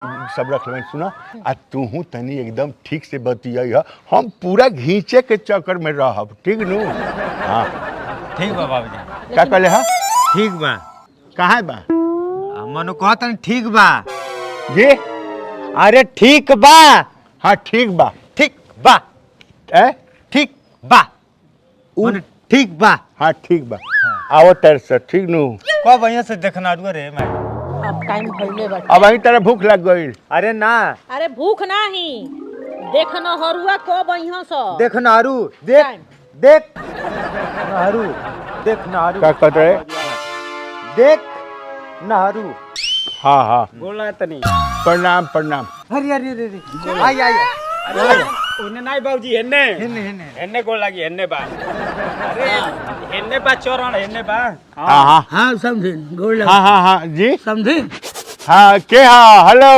सब रख लें सुना आ तू तनी एकदम ठीक से बतियाई है हम पूरा घींचे के चक्कर में रहब ठीक नु हाँ ठीक बा बाबूजी क्या कहले हा ठीक बा कहाँ बा मनु कहतन ठीक बा जी अरे ठीक बा हाँ ठीक बा ठीक बा ए ठीक बा मनु ठीक बा हाँ ठीक बा आओ तेरे से ठीक नु कब बढ़िया से देखना रे मैं अब टाइम भइले बा। अब अही तरह भूख लग गई अरे ना अरे भूख नाही देख न हरुआ को बइहा स देख नारू देख टाइम। देख नारू देख नारू क्या कहते रहे देख नारू हाँ हाँ बोला तनी प्रणाम प्रणाम अरे अरे अरे आई आई अरे उन्ने नहीं बाबूजी हेन्ने हेन्ने हेन्ने हेन्ने गोल लगी हेन्ने बा अरे हेन्ने बा चोरण हेन्ने बा हाँ हाँ हाँ समझे गोल हाँ हाँ हाँ जी समझे। हाँ के हाँ हेलो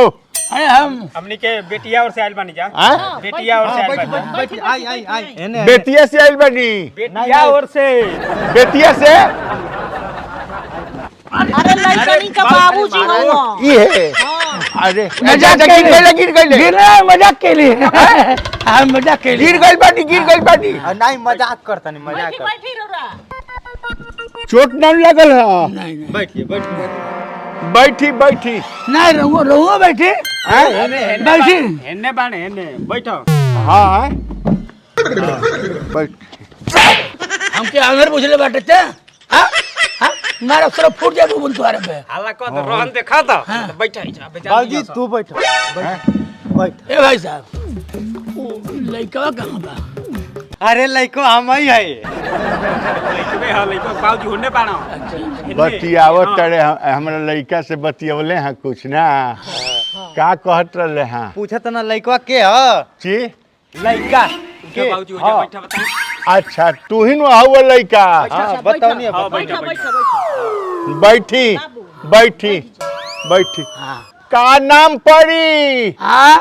अरे हम हमनी के बेटिया और से आइल बानी जा हाँ? बेटिया और से आइल बानी आई आई आई हेन्ने बेतिया से आइल बनी बेटिया और से बेतिया से अरे लड़कनी का बाबूजी हो ये अरे मजाक गिर गई गिर गई गिर रहा मजाक के लिए हाँ मजाक के लिए गिर गई बाटी नहीं मजाक करता नहीं मजाक कर बैठी रहा चोट न लगल है नहीं नहीं बैठिए बैठिए बैठी बैठी नहीं रहो रहो बैठे बैठी हेन्ने बाने हेन्ने बैठो हाँ हाँ बैठ हम के आंगर पूछले बाटे ते हाँ हाँ मारा सर फूट जाए बुन तुम्हारे पे हल्ला कर दो रोहन देखा था बैठा ही जा बाबूजी तू बैठो बैठ ए भाई साहब लड़का कहाँ बा अरे लइको हम ही है लइको में हां लइको बाबूजी होने पाना बतियावत तड़े हमरा लड़का से बतियवले हैं कुछ ना का कहत रहे हैं पूछत ना लइकवा के ह जी लइका के बाबूजी हो जा बैठा बता अच्छा तू ही न हुआ लड़का हां बताओ नहीं बैठा बैठा बैठा बैठी बैठी बैठी हाँ का नाम पड़ी हाँ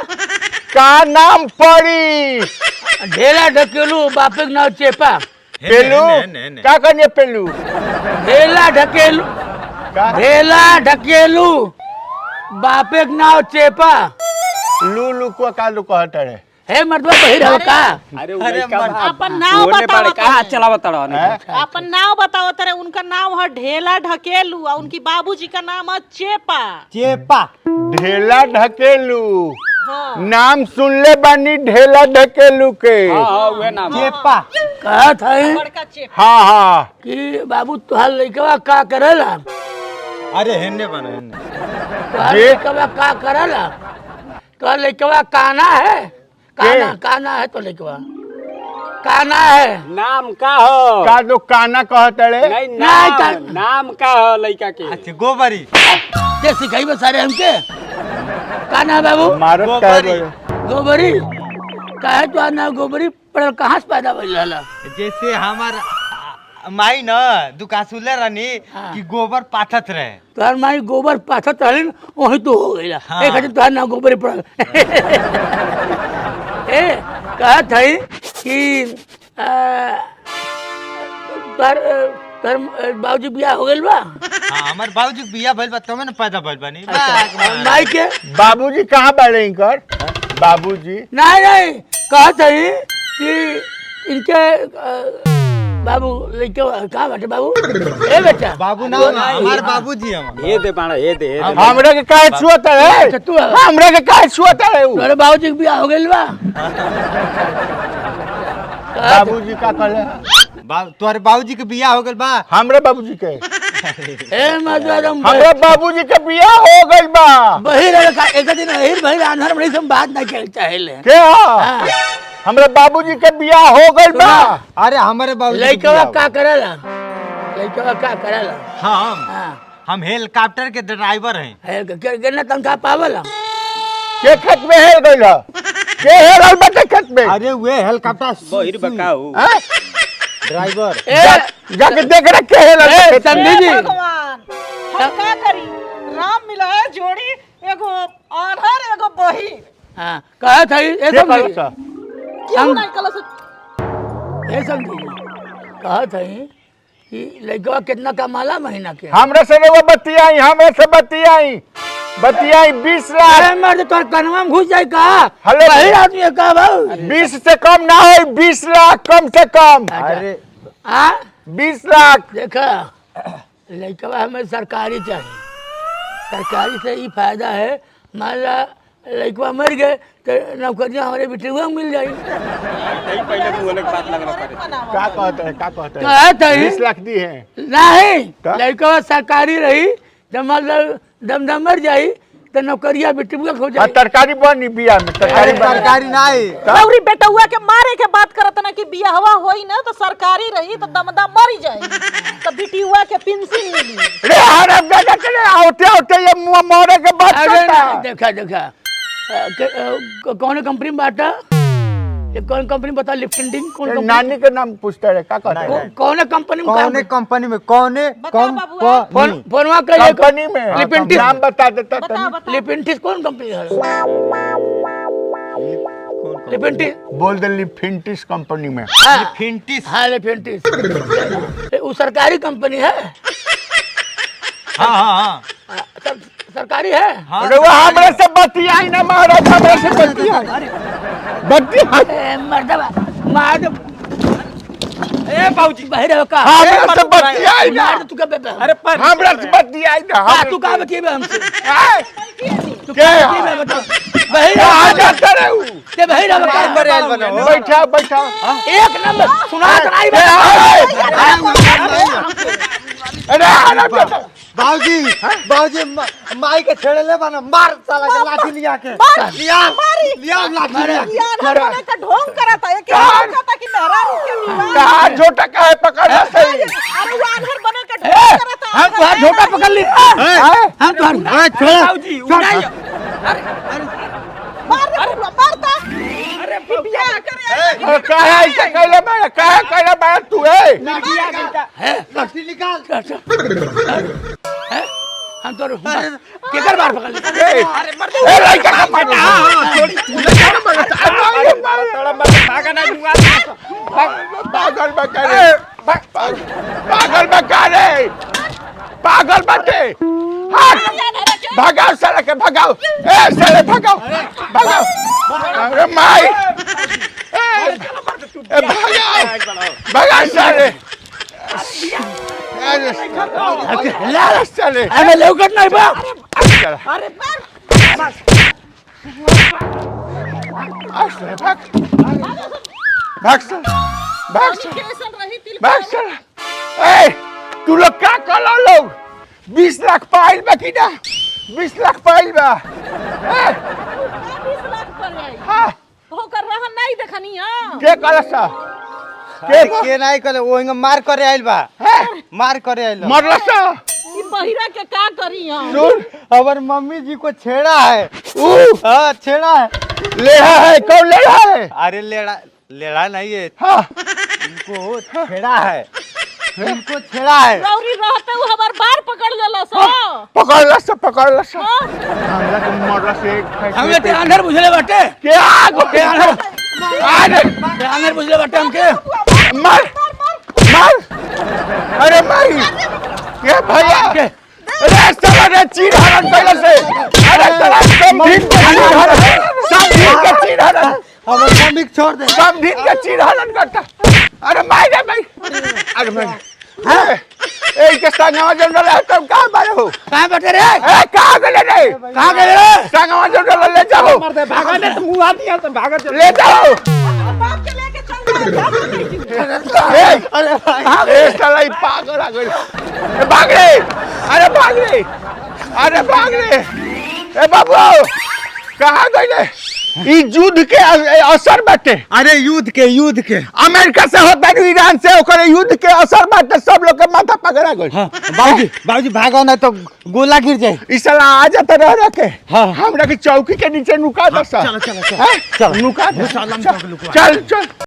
का नाम पड़ी ढेला ढकेलू बापे के नाव चेपा पेलू का करने पेलू ढेला ढकेलू का ढेला ढकेलू बापे के नाव चेपा लू लू को का लू कहत रहे हे मर्दवा बहिर हो का अरे अपन नाम बताओ कहां चला बता अपन नाम बताओ तेरे उनका नाम है ढेला ढकेलू और उनकी बाबूजी का नाम है चेपा चेपा ढेला ढकेलू हाँ नाम सुनले बानी ढेला ढकेलू के हां वे नाम चेपा कहा था बड़का चेपा हाँ हाँ कि बाबू तुहार लइकवा का करला अरे हेन्ने बना हेन्ने तुहार जी। लइकवा का करला तुहार लइकवा काना है काना काना है तो लइकवा काना है नाम का हो का दो काना कहत रहे नहीं नाम नाम का हो लइका के अच्छा गोबरी ये सिखाई बस सारे हमके काना है बाबू मारत का गोबरी काहे तुहार नाम गोबरी पर कहाँ से पैदा भइल रहला जैसे हमार माई न दुकासुले रहनी हाँ। कि गोबर पाथत रहे तुहार माई गोबर पाथत रहलिन वही तो हो गइला हाँ। एक खातिर तुहार नाम गोबरी पड़ल ए कहत है कि तुहार बाबूजी बियाह हो गइल बा हाँ हमार बाबूजी बिया भइल बा तमे न पैदा भइल बानी और माई के बाबूजी कहाँ बाड़े इनकर बाबूजी नहीं नहीं कहत है कि इनके बाबू लइके कहाँ बाटे बाबू ए बेटा बाबू ना हमार बाबूजी हम ये दे बाड़ा ये दे हमरा के काहे छुअत है अच्छा तू हमरा के काहे छुअत है तोरे बाबूजी के बियाह हो गइल बा बाबूजी का कहले तोहरे बाबूजी के बिया हो गइल बा हमरे बाबूजी के ए मजदम हमरे बाबूजी के बियाह हो गइल बा बहिर एक दिन हिर बहिर आंधर में सब बात ना कर चाहेले के हाँ। हमरे बाबूजी के बियाह हो गइल बा अरे हमारे बाबूजी लइकवा का करला लइकवा का करला हम हेलीकॉप्टर के ड्राइवर हैं है केना तनखा पावला के खेत में हेल गइल ह के हेल बटे खेत में अरे वे हेलीकॉप्टर बहिर बकाऊ हैं? ड्राइवर जाके देख रहे के हेल समझी जी भगवान हम का करी राम मिला है जोड़ी एगो आधार एगो बही हां कहत है ए के समझी कहत क्यों नहीं कल ए समझी कहत है कि लइकवा कितना कमाला महीना के हमरे से वो बतियाई हमरे से बतियाई बतियाई 20 लाख। अरे मर्द तोर कनवा में घुस जाए का? हेलो। वही आदमी है का बाबू? 20 से कम ना हो, 20 लाख कम से कम। अरे हाँ 20 लाख। देखा लड़का हमें सरकारी चाहिए, सरकारी से ही फायदा है। मान ला लड़का मर गए तो नौकरियाँ हमारे बेटे मिल जाए। पहले तो अलग बात लगना पड़े। क्या कहते हैं, क्या कहते कहा हैं? था 20 लाख दी है। नहीं का? लड़का सरकारी रही जब मतलब दम मर जाई तो नौकरिया बेटी हो जाए। तरकारी बनी बिया में, तरकारी बनी। सरकारी नहीं गौरी बेटा हुआ के मारे के बात करत ना कि बियाहवा होई ना तो सरकारी रही तो दमदा मरी जाए तो बेटी हुआ के पेंशन मिली। रे हराम दादा चले आउटे आउटे ये मुंह मोरे के बात अरे करता। देखा देखा कौन कंपनी में बांटा? ये कौन कंपनी बता? लिफ्टिंग कौन कंपनी? नानी के नाम पूछता है, क्या कहता है? कौन कंपनी में काम? कौने कंपनी में कौने बता बाबू, फोन फोनवा कहिए कंपनी में लिपिंटिस नाम बता देता बता तनी। बता लिपिंटिस कौन कंपनी है? लिपिंटिस बोल दे लिफिंटिस कंपनी में। हाँ फिंटिस हाँ लिपिंटिस वो सरकारी कंपनी है। हाँ हाँ सरकारी है। अरे वो हमरे से बतियाई ना महाराज, हमरे से बतियाई बतियाई मर्दबा मार दो। ए बाबूजी बहिर का हमरे से बतियाई ना। मार दो तू का बेटा। अरे पर हमरे से बतियाई ना। हमरे तू का बतिएबे हमसे? तू क्या? का बतिएबे बता? बहिर कहाँ जाता रे ऊ? ते बहिर का पर आयल बनाओ। बैठा बैठा। एक नंबर सुना तो नहीं अरे हराम दादा। बाबूजी बाबूजी माई के छेड़े ले बना, मार साला के लाठी लिया के लिया लिया लाठी लिया के। यार होने का ढोंग करत है कि कहता कि मेहरा रुके विवाह। कहाँ झोटा काहे पकड़ा सही? अरे वो आंधर बने का ढोंग करत है। हम तुहार झोटा पकड़ ली। हम तुहार बाबूजी उठाई। मार दे मारता। अरे बियाह करे काहे ऐसे कैले बाड़ा? काहे कैले बाड़ा तू? लाठी निकाल। हम तो केकर बार पकड़ ली। ए लड़का का मार। छोड़ी लड़का ना मर। अरे मारो थोड़ा मत भागा ना दूंगा। पागल बकारे, पागल बकारे, पागल बटे। हट भगाओ साला के, भगाओ। ए साले भगाओ, भगाओ। अरे माई भगाओ, भगाओ साले। लाल साले। हमें लौकत नहीं बा। अरे मार भाग भाग साला, भाग साला, कैसन रही तिल भाग साला। ए तू लोग क्या करो लोग? 20 लाख पाइल बा कि ना? 20 लाख पाइल बा। 20 लाख पर आई हाँ होकर रहन नहीं देखनी हां के कलसा के नहीं करे वो हिंग मार करे आइल बा, मार करे आइल बा। मरलसा ई बहिरा के का करी हां। सुन हमार मम्मी जी को छेड़ा है। हाँ छेड़ा है। लेहा है, कौन लेहा है? अरे लेड़ा लेड़ा नहीं है, हाँ इनको छेड़ा है, इनको छेड़ा है। गौरी रहते वो हमार बार पकड़ लेला सो। पकड़लसा, पकड़लसा। हाँ? हमरा के मरलसा हमें ते अंदर बुझले बाटे। के आगो के अंदर ते अंदर बुझले बाटे हमके। मार मार। अरे माई ये भैया अरे साला ने चीर हरण पहले से। अरे साला समझीन के चीर हरण, समझीन के चीर हरण, हमार मम्मी को छोड़ दे। समझीन के चीर हरण करता। अरे माई रे माई। अरे माई ए के संगवा जनरल है तुम कहां बारे हो? कहां बैठे रे? ए कहां गए रे? कहां गए रे? संगवा जनरल ले जाओ, मर दे भागा ने तो मुंह आ दिया तो भागा चल। ले जाओ। बाप के लेके चल जा। ए साला ई पागल आ गइल। ए भाग रे, अरे भाग रे, अरे भाग रे। ए बाबू कहां गइले? ई युद्ध के असर बाटे। अरे युद्ध के अमेरिका से होता है, ईरान से, ओकर युद्ध के असर बाटे। सब लोग के माथा पकड़ा गइल। बाबूजी बाबूजी भागो ना तो गोला गिर जाए। ई साला आ जाता रह के हमरा के चौकी के नीचे नुका दसा। चलो चलो चलो नुका दे। चल चल।